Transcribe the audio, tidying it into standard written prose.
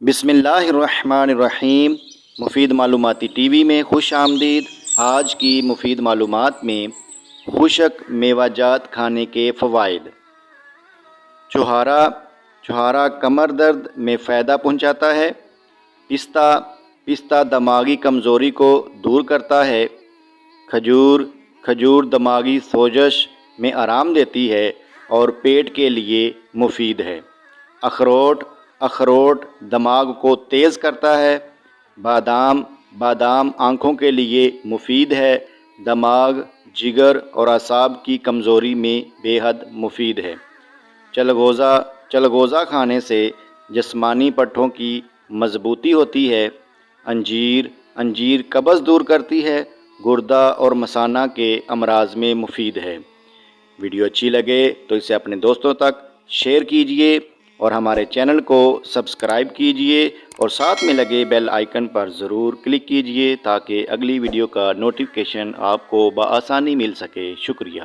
بسم اللہ الرحمن الرحیم۔ مفید معلوماتی ٹی وی میں خوش آمدید۔ آج کی مفید معلومات میں خشک میوہ جات کھانے کے فوائد۔ چھہارا کمر درد میں فائدہ پہنچاتا ہے۔ پستہ دماغی کمزوری کو دور کرتا ہے۔ کھجور دماغی سوزش میں آرام دیتی ہے اور پیٹ کے لیے مفید ہے۔ اخروٹ دماغ کو تیز کرتا ہے۔ بادام آنکھوں کے لیے مفید ہے۔ دماغ، جگر اور اعصاب کی کمزوری میں بے حد مفید ہے۔ چلغوزہ کھانے سے جسمانی پٹھوں کی مضبوطی ہوتی ہے۔ انجیر قبض دور کرتی ہے۔ گردہ اور مثانہ کے امراض میں مفید ہے۔ ویڈیو اچھی لگے تو اسے اپنے دوستوں تک شیئر کیجئے اور ہمارے چینل کو سبسکرائب کیجئے اور ساتھ میں لگے بیل آئیکن پر ضرور کلک کیجئے تاکہ اگلی ویڈیو کا نوٹیفیکیشن آپ کو بآسانی مل سکے۔ شکریہ۔